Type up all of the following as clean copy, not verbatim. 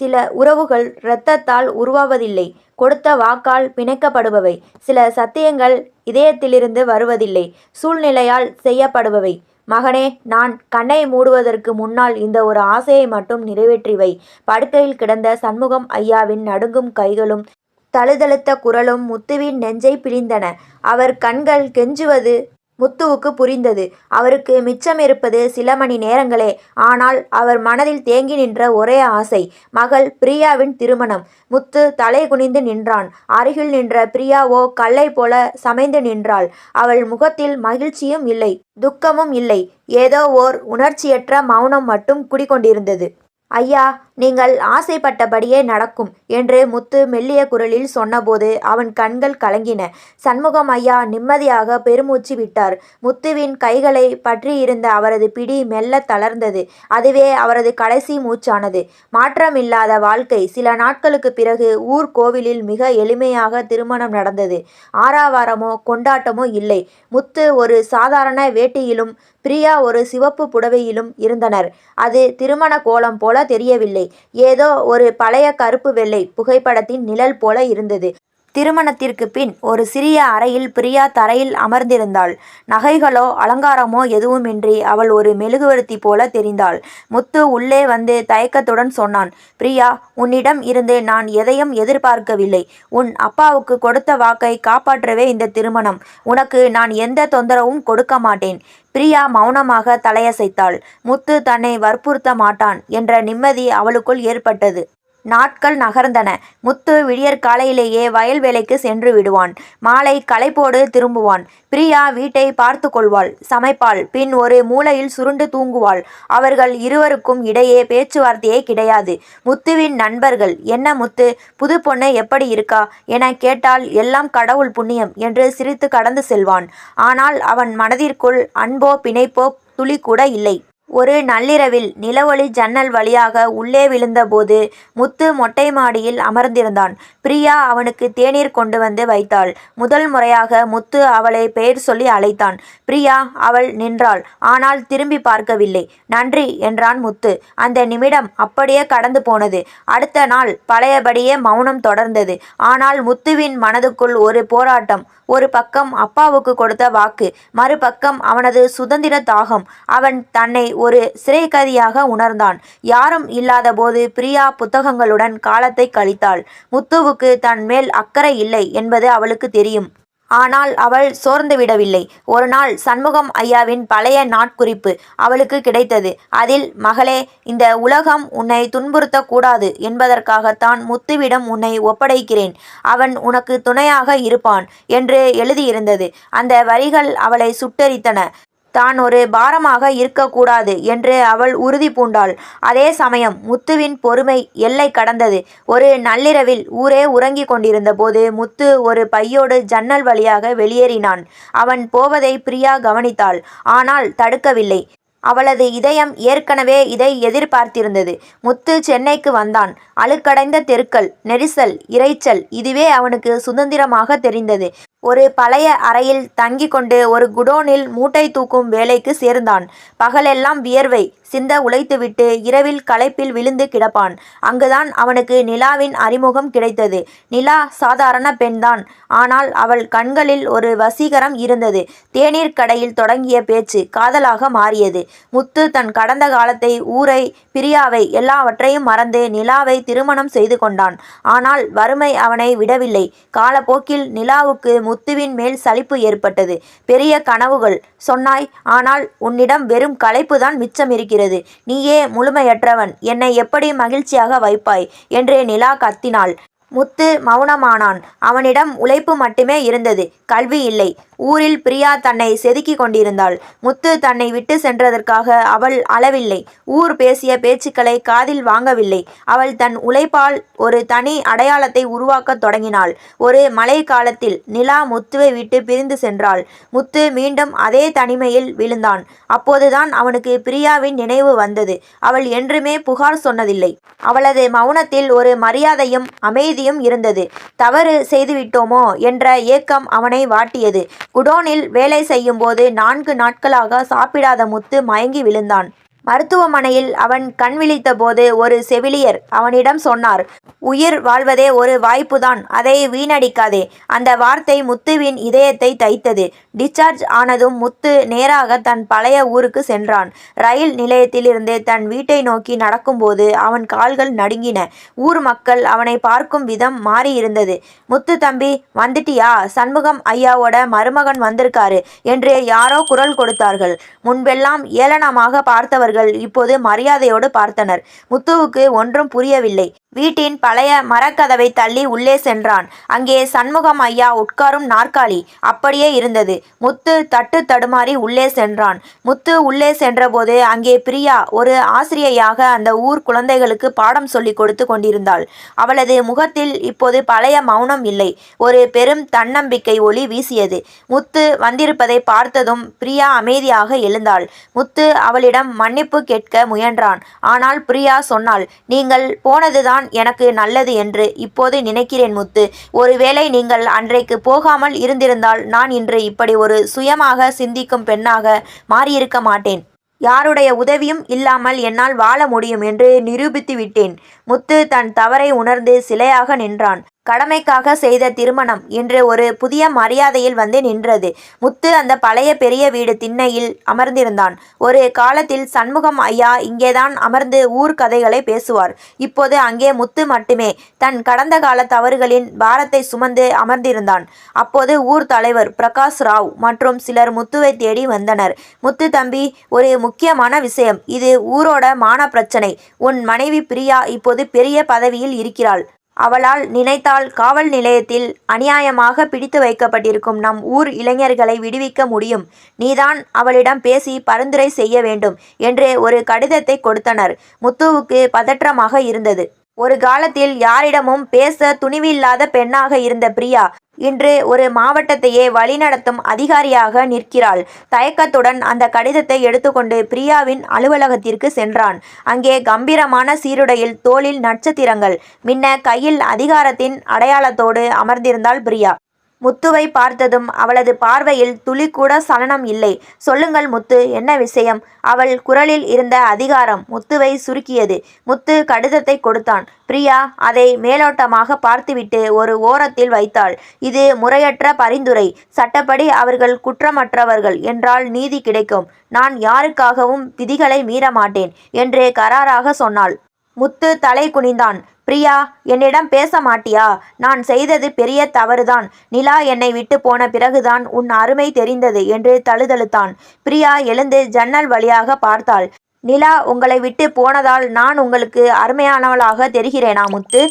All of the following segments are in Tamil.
சில உறவுகள் இரத்தத்தால் உருவாவதில்லை, கொடுத்த வாக்கால் பிணைக்கப்படுபவை. சில சத்தியங்கள் இதயத்திலிருந்து வருவதில்லை, சூழ்நிலையால் செய்யப்படுபவை. மகனே, நான் கண்ணை மூடுவதற்கு முன்னால் இந்த ஒரு ஆசையை மட்டும் நிறைவேற்றி வை. படுக்கையில் கிடந்த சண்முகம் ஐயாவின் நடுங்கும் கைகளும் தழுதழுத்த குரலும் முத்துவின் நெஞ்சை பிழிந்தன. அவர் கண்கள் கெஞ்சுவது முத்துவுக்கு புரிந்தது. அவருக்கு மிச்சமிருப்பது சில மணி நேரங்களே. ஆனால் அவர் மனதில் தேங்கி நின்ற ஒரே ஆசை மகள் பிரியாவின் திருமணம். முத்து தலை குனிந்து நின்றான். அருகில் நின்ற பிரியாவோ கல்லை போல சமைந்து நின்றாள். அவள் முகத்தில் மகிழ்ச்சியும் இல்லை, துக்கமும் இல்லை. ஏதோ ஓர் உணர்ச்சியற்ற மௌனம் மட்டும் குடிகொண்டிருந்தது. ஐயா, நீங்கள் ஆசைப்பட்டபடியே நடக்கும் என்று முத்து மெல்லிய குரலில் சொன்னபோது அவன் கண்கள் கலங்கின. சண்முகம் ஐயா நிம்மதியாக பெருமூச்சு விட்டார். முத்துவின் கைகளை பற்றியிருந்த அவரது பிடி மெல்ல தளர்ந்தது. அதுவே அவரது கடைசி மூச்சானது. மாற்றமில்லாத வாழ்க்கை. சில நாட்களுக்கு பிறகு ஊர் கோவிலில் மிக எளிமையாக திருமணம் நடந்தது. ஆரவாரமோ கொண்டாட்டமோ இல்லை. முத்து ஒரு சாதாரண வேட்டியிலும் பிரியா ஒரு சிவப்பு புடவையிலும் இருந்தனர். அது திருமண கோலம் போல தெரியவில்லை. ஏதோ ஒரு பழைய கருப்பு வெள்ளை புகைப்படத்தின் நிழல் போல இருந்தது. திருமணத்திற்கு பின் ஒரு சிறிய அறையில் பிரியா தரையில் அமர்ந்திருந்தாள். நகைகளோ அலங்காரமோ எதுவுமின்றி அவள் ஒரு மெழுகுவர்த்தி போல தெரிந்தாள். முத்து உள்ளே வந்து தயக்கத்துடன் சொன்னான், பிரியா, உன்னிடம் இருந்து நான் எதையும் எதிர்பார்க்கவில்லை. உன் அப்பாவுக்கு கொடுத்த வாக்கை காப்பாற்றவே இந்த திருமணம். உனக்கு நான் எந்த தொந்தரவும் கொடுக்க மாட்டேன். பிரியா மௌனமாக தலையசைத்தாள். முத்து தன்னை வற்புறுத்த மாட்டான் என்ற நிம்மதி அவளுக்குள் ஏற்பட்டது. நாட்கள் நகர்ந்தன. முத்து விடியற்காலையிலேயே வயல் வேலைக்கு சென்று விடுவான். மாலை களைப்போடு திரும்புவான். பிரியா வீட்டை பார்த்து கொள்வாள், சமைப்பாள், பின் ஒரு மூலையில் சுருண்டு தூங்குவாள். அவர்கள் இருவருக்கும் இடையே பேச்சுவார்த்தையே கிடையாது. முத்துவின் நண்பர்கள், என்ன முத்து, புது பொண்ணு எப்படி இருக்கா என கேட்டால் எல்லாம் கடவுள் புண்ணியம் என்று சிரித்து கடந்து செல்வான். ஆனால் அவன் மனதிற்குள் அன்போ பிணைப்போ துளி கூட இல்லை. ஒரு நள்ளிரவில் நிலவொளி ஜன்னல் வழியாக உள்ளே விழுந்தபோது முத்து மொட்டை மாடியில் அமர்ந்திருந்தான். பிரியா அவனுக்கு தேநீர் கொண்டு வந்து வைத்தாள். முதல் முறையாக முத்து அவளை பெயர் சொல்லி அழைத்தான். பிரியா. அவள் நின்றாள். ஆனால் திரும்பி பார்க்கவில்லை. நன்றி என்றான் முத்து. அந்த நிமிடம் அப்படியே கடந்து போனது. அடுத்த நாள் பழையபடியே மௌனம் தொடர்ந்தது. ஆனால் முத்துவின் மனதுக்குள் ஒரு போராட்டம். ஒரு பக்கம் அப்பாவுக்கு கொடுத்த வாக்கு, மறுபக்கம் அவனது சுதந்திர தாகம். அவன் தன்னை ஒரு சிறைக்கைதியாக உணர்ந்தான். யாரும் இல்லாத போது பிரியா புத்தகங்களுடன் காலத்தை கழித்தாள். முத்துவுக்கு தன் மேல் அக்கறை இல்லை என்பது அவளுக்கு தெரியும். ஆனால் அவள் சோர்ந்து விடவில்லை. ஒரு நாள் சண்முகம் ஐயாவின் பழைய நாட்குறிப்பு அவளுக்கு கிடைத்தது. அதில், மகளே, இந்த உலகம் உன்னை துன்புறுத்தக்கூடாது என்பதற்காகத்தான் முத்துவிடம் உன்னை ஒப்படைக்கிறேன். அவன் உனக்கு துணையாக இருப்பான் என்று எழுதியிருந்தது. அந்த வரிகள் அவளை சுட்டெரித்தன. தான் ஒரு பாரமாக இருக்கக்கூடாது என்று அவள் உறுதி பூண்டாள். அதே சமயம் முத்துவின் பொறுமை எல்லை கடந்தது. ஒரு நள்ளிரவில் ஊரே உறங்கிக் கொண்டிருந்த போது முத்து ஒரு பையோடு ஜன்னல் வழியாக வெளியேறினான். அவன் போவதை பிரியா கவனித்தாள். ஆனால் தடுக்கவில்லை. அவளது இதயம் ஏற்கனவே இதை எதிர்பார்த்திருந்தது. முத்து சென்னைக்கு வந்தான். அழுக்கடைந்த தெருக்கள், நெரிசல், இரைச்சல், இதுவே அவனுக்கு சுதந்திரமாக தெரிந்தது. ஒரு பழைய அறையில் தங்கி கொண்டு ஒரு குடோனில் மூட்டை தூக்கும் வேலைக்கு சேர்ந்தான். பகலெல்லாம் வியர்வை சிந்த உழைத்துவிட்டு இரவில் களைப்பில் விழுந்து கிடப்பான். அங்குதான் அவனுக்கு நிலாவின் அறிமுகம் கிடைத்தது. நிலா சாதாரண பெண்தான். ஆனால் அவள் கண்களில் ஒரு வசீகரம் இருந்தது. தேநீர் கடையில் தொடங்கிய பேச்சு காதலாக மாறியது. முத்து தன் கடந்த காலத்தை, ஊரை, பிரியாவை, எல்லாவற்றையும் மறந்து நிலாவை திருமணம் செய்து கொண்டான். ஆனால் வறுமை அவனை விடவில்லை. காலப்போக்கில் நிலாவுக்கு முத்துவின் மேல் சலிப்பு ஏற்பட்டது. பெரிய கனவுகள் சொன்னாய், ஆனால் உன்னிடம் வெறும் களைப்புதான் மிச்சம் இருக்கிறது. நீயே முழுமையற்றவன். என்னை எப்படி மகிழ்ச்சியாக வைப்பாய் என்று நிலா கத்தினாள். முத்து மௌனமானான். அவனிடம் உழைப்பு மட்டுமே இருந்தது, கல்வி இல்லை. ஊரில் பிரியா தன்னை செதுக்கி கொண்டிருந்தாள். முத்து தன்னை விட்டு சென்றதற்காக அவள் அளவில்லை. ஊர் பேசிய பேச்சுக்களை காதில் வாங்கவில்லை. அவள் தன் உழைப்பால் ஒரு தனி அடையாளத்தை உருவாக்க தொடங்கினாள். ஒரு மழை காலத்தில் நிலா முத்துவை விட்டு பிரிந்து சென்றாள். முத்து மீண்டும் அதே தனிமையில் விழுந்தான். அப்போதுதான் அவனுக்கு பிரியாவின் நினைவு வந்தது. அவள் என்றுமே புகார் சொன்னதில்லை. அவளது மௌனத்தில் ஒரு மரியாதையும் அமைதியும் நம்பிக்கையும் இருந்தது. தவறு செய்துவிட்டோமோ என்ற ஏக்கம் அவனை வாட்டியது. குடோனில் வேலை செய்யும்போது 4 நாட்களாக சாப்பிடாத முத்து மயங்கி விழுந்தான். மருத்துவமனையில் அவன் கண் விழித்தபோது ஒரு செவிலியர் அவனிடம் சொன்னார், உயிர் வாழ்வதே ஒரு வாய்ப்புதான், அதை வீணடிக்காதே. அந்த வார்த்தை முத்துவின் இதயத்தை தைத்தது. டிஸ்சார்ஜ் ஆனதும் முத்து நேராக தன் பழைய ஊருக்கு சென்றான். ரயில் நிலையத்திலிருந்து தன் வீட்டை நோக்கி நடக்கும்போது அவன் கால்கள் நடுங்கின. ஊர் மக்கள் அவனை பார்க்கும் விதம் மாறியிருந்தது. முத்து தம்பி வந்துட்டியா, சண்முகம் ஐயாவோட மருமகன் வந்திருக்காரு என்று யாரோ குரல் கொடுத்தார்கள். முன்பெல்லாம் ஏளனமாக பார்த்தவர்கள் இப்போது மரியாதையோடு பார்த்தனர். முத்துவுக்கு ஒன்றும் புரியவில்லை. வீட்டின் பழைய மரக்கதவை தள்ளி உள்ளே சென்றான். அங்கே சண்முகம் ஐயா உட்காரும் நாற்காலி அப்படியே இருந்தது. முத்து தட்டு தடுமாறி உள்ளே சென்றான். முத்து உள்ளே சென்றபோது அங்கே பிரியா ஒரு ஆசிரியையாக அந்த ஊர் குழந்தைகளுக்கு பாடம் சொல்லி கொடுத்து கொண்டிருந்தாள். அவளது முகத்தில் இப்போது பழைய மௌனம் இல்லை, ஒரு பெரும் தன்னம்பிக்கை ஒளி வீசியது. முத்து வந்திருப்பதை பார்த்ததும் பிரியா அமைதியாக எழுந்தாள். முத்து அவளிடம் மன்னிப்பு கேட்க முயன்றான். ஆனால் பிரியா சொன்னாள், நீங்கள் போனதுதான் எனக்கு நல்லது என்று இப்போது நினைக்கிறேன் முத்து. ஒருவேளை நீங்கள் அன்றைக்கு போகாமல் இருந்திருந்தால் நான் இன்று இப்படி ஒரு சுயமாக சிந்திக்கும் பெண்ணாக மாறியிருக்க மாட்டேன். யாருடைய உதவியும் இல்லாமல் என்னால் வாழ முடியும் என்று நிரூபித்து விட்டேன். முத்து தன் தவறை உணர்ந்து சிலையாக நின்றான். கடமைக்காக செய்த திருமணம் இன்று ஒரு புதிய மரியாதையில் வந்து நின்றது. முத்து அந்த பழைய பெரிய வீடு திண்ணையில் அமர்ந்திருந்தான். ஒரு காலத்தில் சண்முகம் ஐயா இங்கேதான் அமர்ந்து ஊர் கதைகளை பேசுவார். இப்போது அங்கே முத்து மட்டுமே தன் கடந்த கால தவறுகளின் பாரத்தை சுமந்து அமர்ந்திருந்தான். அப்போது ஊர் தலைவர் பிரகாஷ் ராவ் மற்றும் சிலர் முத்துவை தேடி வந்தனர். முத்து தம்பி, ஒரு முக்கியமான விஷயம், இது ஊரோட மான பிரச்சனை. உன் மனைவி பிரியா இப்போது பெரிய பதவியில் இருக்கிறாள். அவளால் நினைத்தால் காவல் நிலையத்தில் அநியாயமாக பிடித்து வைக்கப்பட்டிருக்கும் நம் ஊர் இளைஞர்களை விடுவிக்க முடியும். நீதான் அவளிடம் பேசி பரிந்துரை செய்ய வேண்டும் என்று ஒரு கடிதத்தை கொடுத்தனர். முத்துவுக்கு பதற்றமாக இருந்தது. ஒரு காலத்தில் யாரிடமும் பேச துணிவில்லாத பெண்ணாக இருந்த பிரியா இன்று ஒரு மாவட்டத்தையே வழிநடத்தும் அதிகாரியாக நிற்கிறாள். தயக்கத்துடன் அந்த கடிதத்தை எடுத்துக்கொண்டு பிரியாவின் அலுவலகத்திற்கு சென்றான். அங்கே கம்பீரமான சீருடையில் தோளில் நட்சத்திரங்கள் மின்ன கையில் அதிகாரத்தின் அடையாளத்தோடு அமர்ந்திருந்தாள் பிரியா. முத்துவை பார்த்ததும் அவளது பார்வையில் துளி கூட சலனம் இல்லை. சொல்லுங்கள் முத்து, என்ன விஷயம்? அவள் குரலில் இருந்த அதிகாரம் முத்துவை சுருக்கியது. முத்து கடிதத்தை கொடுத்தான். பிரியா அதை மேலோட்டமாக பார்த்துவிட்டு ஒரு ஓரத்தில் வைத்தாள். இது முறையற்ற பரிந்துரை. சட்டப்படி அவர்கள் குற்றமற்றவர்கள் என்றால் நீதி கிடைக்கும். நான் யாருக்காகவும் விதிகளை மீற மாட்டேன் என்று கராராக சொன்னாள். முத்து தலை குனிந்தான். பிரியா, என்னிடம் பேச மாட்டியா? நான் செய்தது பெரிய தவறுதான். நிலா என்னை விட்டு போன பிறகுதான் உன் அருமை தெரிந்தது என்று தழுதழுத்தான். பிரியா எழுந்து ஜன்னல் வழியாக பார்த்தாள். நிலா உங்களை விட்டு போனதால் நான் உங்களுக்கு அருமையானவளாக தெரிகிறேனா முத்து?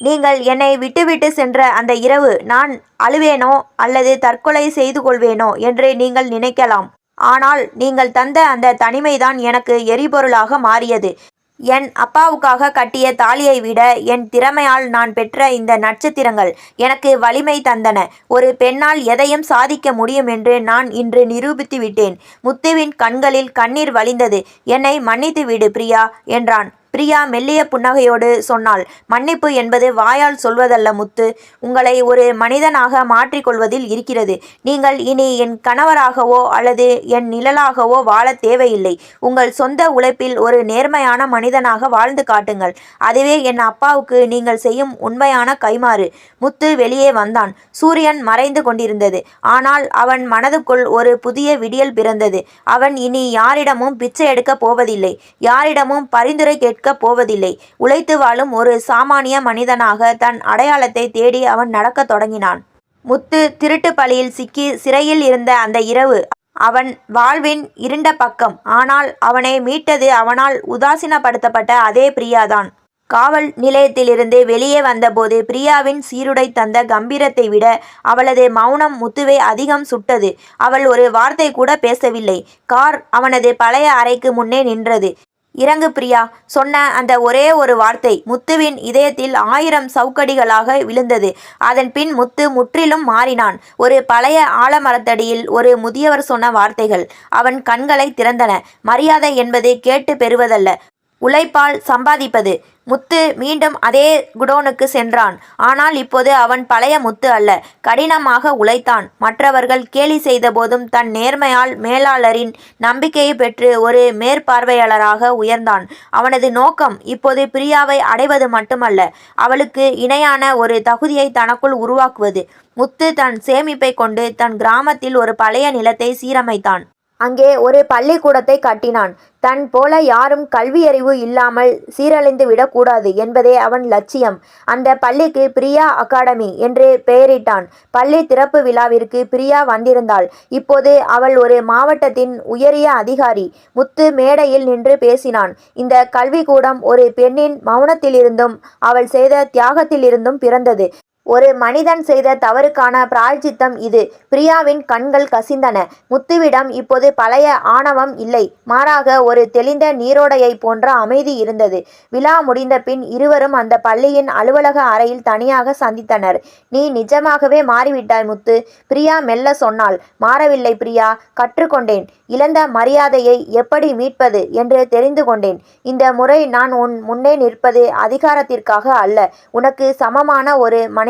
நீங்கள் என்னை விட்டுவிட்டு சென்ற அந்த இரவு நான் அழுவேனோ அல்லது தற்கொலை செய்து கொள்வேனோ என்று நீங்கள் நினைக்கலாம். ஆனால் நீங்கள் தந்த அந்த தனிமைதான் எனக்கு எரிபொருளாக மாறியது. என் அப்பாவுக்காக கட்டிய தாலியை விட என் திறமையால் நான் பெற்ற இந்த நட்சத்திரங்கள் எனக்கு வலிமை தந்தன. ஒரு பெண்ணால் எதையும் சாதிக்க முடியும் என்று நான் இன்று நிரூபித்து விட்டேன். முத்துவின் கண்களில் கண்ணீர் வழிந்தது. என்னை மன்னித்து விடு பிரியா என்றான். பிரியா மெல்லிய புன்னகையோடு சொன்னாள், மன்னிப்பு என்பது வாயால் சொல்வதல்ல முத்து, உங்களை ஒரு மனிதனாக மாற்றிக்கொள்வதில் இருக்கிறது. நீங்கள் இனி என் கணவராகவோ அல்லது என் நிழலாகவோ வாழ தேவையில்லை. உங்கள் சொந்த உழைப்பில் ஒரு நேர்மையான மனிதனாக வாழ்ந்து காட்டுங்கள். அதுவே என் அப்பாவுக்கு நீங்கள் செய்யும் உண்மையான கைமாறு. முத்து வெளியே வந்தான். சூரியன் மறைந்து கொண்டிருந்தது. ஆனால் அவன் மனதுக்குள் ஒரு புதிய விடியல் பிறந்தது. அவன் இனி யாரிடமும் பிச்சை எடுக்கப் போவதில்லை, யாரிடமும் பரிந்துரை கேட்க போவதில்லை. உழைத்து வாழும் ஒரு சாமானிய மனிதனாக தன் அடையாளத்தை தேடி அவன் நடக்க தொடங்கினான். முத்து திருட்டு பழியில் சிக்கி சிறையில் இருந்த அந்த இரவு அவன் வாழ்வின் இருண்ட பக்கம். ஆனால் அவனை மீட்டது அவனால் உதாசீனப்படுத்தப்பட்ட அதே பிரியாதான். காவல் நிலையத்திலிருந்து வெளியே வந்தபோது பிரியாவின் சீருடை தந்த கம்பீரத்தை விட அவளது மௌனம் முத்துவை அதிகம் சுட்டது. அவள் ஒரு வார்த்தை கூட பேசவில்லை. கார் அவனது பழைய அறைக்கு முன்னே நின்றது. இறங்கு பிரியா சொன்ன அந்த ஒரே ஒரு வார்த்தை முத்துவின் இதயத்தில் 1000 சவுக்கடிகளாக விழுந்தது. அதன் பின் முத்து முற்றிலும் மாறினான். ஒரு பழைய ஆலமரத்தடியில் ஒரு முதியவர் சொன்ன வார்த்தைகள் அவன் கண்களை திறந்தன. மரியாதை என்பது கேட்டு பெறுவதல்ல, உழைப்பால் சம்பாதிப்பது. முத்து மீண்டும் அதே குடோனுக்கு சென்றான். ஆனால் இப்போது அவன் பழைய முத்து அல்ல. கடினமாக உழைத்தான். மற்றவர்கள் கேலி செய்தபோதும் தன் நேர்மையால் மேலாளரின் நம்பிக்கையை பெற்று ஒரு மேற்பார்வையாளராக உயர்ந்தான். அவனது நோக்கம் இப்போது பிரியாவை அடைவது மட்டுமல்ல, அவளுக்கு இணையான ஒரு தகுதியை தனக்குள் உருவாக்குவது. முத்து தன் சேமிப்பை கொண்டு தன் கிராமத்தில் ஒரு பழைய நிலத்தை சீரமைத்தான். அங்கே ஒரு பள்ளிக்கூடத்தை கட்டினான். தன் போல யாரும் கல்வியறிவு இல்லாமல் சீரழிந்து விடக்கூடாது என்பதே அவன் லட்சியம். அந்த பள்ளிக்கு பிரியா அகாடமி என்று பெயரிட்டான். பள்ளி திறப்பு விழாவிற்கு பிரியா வந்திருந்தாள். இப்போது அவள் ஒரு மாவட்டத்தின் உயரிய அதிகாரி. முத்து மேடையில் நின்று பேசினான். இந்த கல்விக்கூடம் ஒரு பெண்ணின் மௌனத்திலிருந்தும் அவள் செய்த தியாகத்திலிருந்தும் பிறந்தது. ஒரு மனிதன் செய்த தவறுக்கான பிராயச்சித்தம் இது. பிரியாவின் கண்கள் கசிந்தன. முத்துவிடம் இப்போது பழைய ஆணவம் இல்லை. மாறாக ஒரு தெளிந்த நீரோடையை போன்ற அமைதி இருந்தது. விழா முடிந்த பின் இருவரும் அந்த பள்ளியின் அலுவலக அறையில் தனியாக சந்தித்தனர். நீ நிஜமாகவே மாறிவிட்டாய் முத்து, பிரியா மெல்ல சொன்னாள். மாறவில்லை பிரியா, கற்றுக்கொண்டேன். இழந்த மரியாதையை எப்படி மீட்பது என்று தெரிந்து கொண்டேன். இந்த முறை நான் உன் முன்னே நிற்பது அதிகாரத்திற்காக அல்ல, உனக்கு சமமான ஒரு மனிதனாக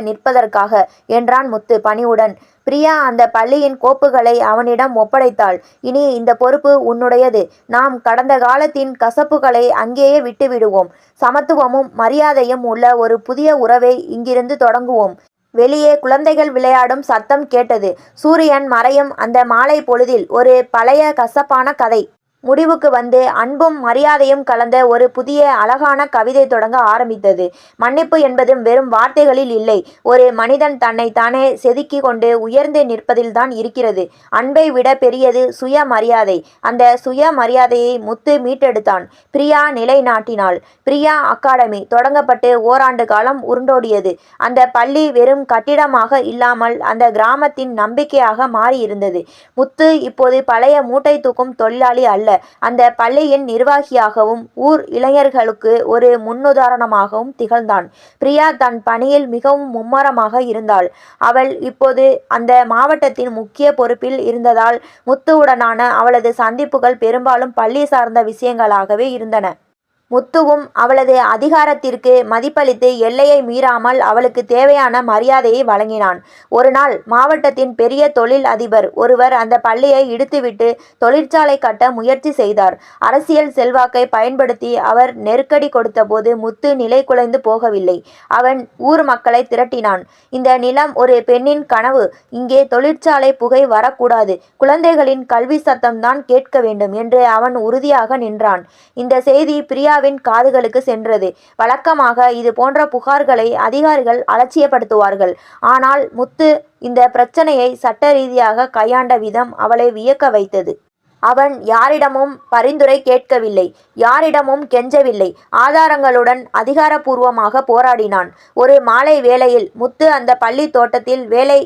நிற்பதற்காக என்றான் முத்து பணிவுடன். பிரியா அந்த பள்ளியின் கோப்புகளை அவனிடம் ஒப்படைத்தாள். இனி இந்த பொறுப்பு உன்னுடையது. நாம் கடந்த காலத்தின் கசப்புகளை அங்கேயே விட்டுவிடுவோம். சமத்துவமும் மரியாதையும் உள்ள ஒரு புதிய உறவை இங்கிருந்து தொடங்குவோம். வெளியே குழந்தைகள் விளையாடும் சத்தம் கேட்டது. சூரியன் மறையும் அந்த மாலை பொழுதில் ஒரு பழைய கசப்பான கதை முடிவுக்கு வந்து அன்பும் மரியாதையும் கலந்த ஒரு புதிய அழகான கவிதை தொடங்க ஆரம்பித்தது. மன்னிப்பு என்பது வெறும் வார்த்தைகளில் இல்லை, ஒரு மனிதன் தன்னை தானே செதுக்கி கொண்டு உயர்ந்து நிற்பதில்தான் இருக்கிறது. அன்பை விட பெரியது சுயமரியாதை. அந்த சுயமரியாதையை முத்து மீட்டெடுத்தான். பிரியா நிலைநாட்டினாள். பிரியா அகாடமி தொடங்கப்பட்டு ஓராண்டு காலம் உருண்டோடியது. அந்த பள்ளி வெறும் கட்டிடமாக இல்லாமல் அந்த கிராமத்தின் நம்பிக்கையாக மாறியிருந்தது. முத்து இப்போது பழைய மூட்டை தூக்கும் தொழிலாளி அல்ல, அந்த பள்ளியின் நிர்வாகியாகவும் ஊர் இளைஞர்களுக்கு ஒரு முன்னுதாரணமாகவும் திகழ்ந்தான். பிரியா தன் பணியில் மிகவும் மும்மரமாக இருந்தாள். அவள் இப்போது அந்த மாவட்டத்தின் முக்கிய பொறுப்பில் இருந்ததால் முத்துவுடனான அவளது சந்திப்புகள் பெரும்பாலும் பள்ளி சார்ந்த விஷயங்களாகவே இருந்தன. முத்துவும் அவளது அதிகாரத்திற்கு மதிப்பளித்து எல்லையை மீறாமல் அவளுக்கு தேவையான மரியாதையை வழங்கினான். ஒரு நாள் மாவட்டத்தின் பெரிய தொழில் அதிபர் ஒருவர் அந்த பள்ளியை இடித்துவிட்டு தொழிற்சாலை கட்ட முயற்சி செய்தார். அரசியல் செல்வாக்கை பயன்படுத்தி அவர் நெருக்கடி கொடுத்தபோது முத்து நிலை குலைந்து போகவில்லை. அவன் ஊர் மக்களை திரட்டினான். இந்த நிலம் ஒரு பெண்ணின் கனவு. இங்கே தொழிற்சாலை புகை வரக்கூடாது. குழந்தைகளின் கல்வி சத்தம்தான் கேட்க வேண்டும் என்று அவன் உறுதியாக நின்றான். இந்த செய்தி பிரியா காதுகளுக்கு சென்றது. வழக்கமாக இது போன்ற புகார்களை அதிகாரிகள் அலட்சியப்படுத்துவார்கள். ஆனால் முத்து இந்த பிரச்சனையை சட்ட ரீதியாக கையாண்ட விதம் அவளை வியக்க வைத்தது. அவன் யாரிடமும் பரிந்துரை கேட்கவில்லை, யாரிடமும் கெஞ்சவில்லை. ஆதாரங்களுடன் அதிகாரப்பூர்வமாக போராடினான். ஒரு மாலை வேளையில் முத்து அந்த பள்ளி தோட்டத்தில் வேலை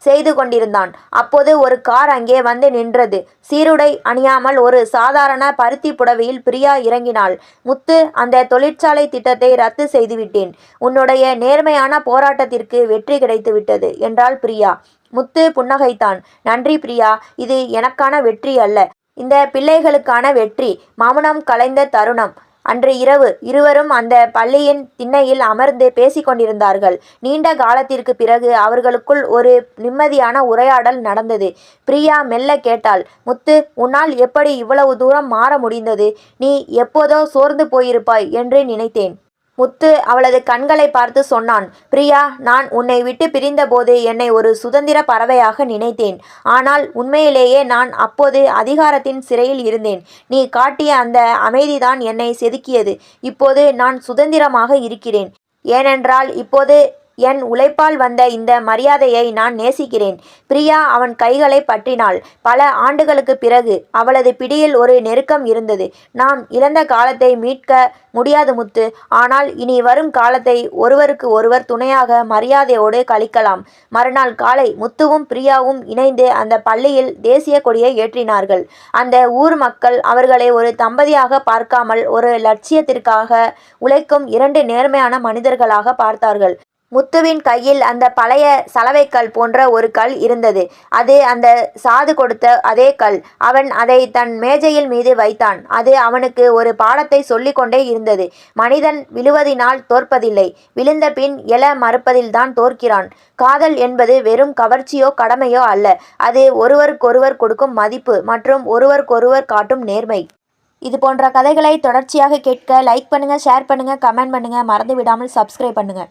செய்து கொண்டிருந்தான். அப்போது ஒரு கார் அங்கே வந்து நின்றது. சீருடை அணியாமல் ஒரு சாதாரண பருத்தி புடவையில் பிரியா இறங்கினாள். முத்து, அந்த தொழிற்சாலை திட்டத்தை ரத்து செய்துவிட்டேன். உன்னுடைய நேர்மையான போராட்டத்திற்கு வெற்றி கிடைத்துவிட்டது என்றாள் பிரியா. முத்து புன்னகைத்தான். நன்றி பிரியா, இது எனக்கான வெற்றி அல்ல, இந்த பிள்ளைகளுக்கான வெற்றி. மௌனம் கலைந்த தருணம். அன்று இரவு இருவரும் அந்த பள்ளியின் திண்ணையில் அமர்ந்து பேசிக்கொண்டிருந்தார்கள். நீண்ட காலத்திற்கு பிறகு அவர்களுக்குள் ஒரு நிம்மதியான உரையாடல் நடந்தது. பிரியா மெல்ல கேட்டாள். முத்து, உன்னால் எப்படி இவ்வளவு தூரம் மாற முடிந்தது? நீ எப்போதோ சோர்ந்து போயிருப்பாய் என்று நினைத்தேன். முத்து அவளது கண்களை பார்த்து சொன்னான். பிரியா, நான் உன்னை விட்டு பிரிந்தபோது என்னை ஒரு சுதந்திர பறவையாக நினைத்தேன். ஆனால் உண்மையிலேயே நான் அப்போது அதிகாரத்தின் சிறையில் இருந்தேன். நீ காட்டிய அந்த அமைதிதான் என்னை செதுக்கியது. இப்போது நான் சுதந்திரமாக இருக்கிறேன். ஏனென்றால் இப்போது என் உழைப்பால் வந்த இந்த மரியாதையை நான் நேசிக்கிறேன். பிரியா அவன் கைகளை பற்றினாள். பல ஆண்டுகளுக்கு பிறகு அவளது பிடியில் ஒரு நெருக்கம் இருந்தது. நாம் இழந்த காலத்தை மீட்க முடியாது முத்து, ஆனால் இனி வரும் காலத்தை ஒருவருக்கு ஒருவர் துணையாக மரியாதையோடு கழிக்கலாம். மறுநாள் காலை முத்துவும் பிரியாவும் இணைந்து அந்த பள்ளியில் தேசிய கொடியை ஏற்றினார்கள். அந்த ஊர் மக்கள் அவர்களை ஒரு தம்பதியாக பார்க்காமல் ஒரு லட்சியத்திற்காக உழைக்கும் இரண்டு நேர்மையான மனிதர்களாக பார்த்தார்கள். முத்துவின் கையில் அந்த பழைய சலவைக்கல் போன்ற ஒரு கல் இருந்தது. அது அந்த சாது கொடுத்த அதே கல். அவன் அதை தன் மேஜையில் மீது வைத்தான். அது அவனுக்கு ஒரு பாடத்தை சொல்லிக் கொண்டே இருந்தது. மனிதன் விழுவதினால் தோற்பதில்லை, விழுந்த பின் எழ மறுப்பதில்தான் தோற்கிறான். காதல் என்பது வெறும் கவர்ச்சியோ கடமையோ அல்ல. அது ஒருவருக்கொருவர் கொடுக்கும் மதிப்பு மற்றும் ஒருவருக்கொருவர் காட்டும் நேர்மை. இது போன்ற கதைகளை தொடர்ச்சியாக கேட்க லைக் பண்ணுங்க, ஷேர் பண்ணுங்க, கமெண்ட் பண்ணுங்க. மறந்து விடாமல் சப்ஸ்கிரைப் பண்ணுங்க.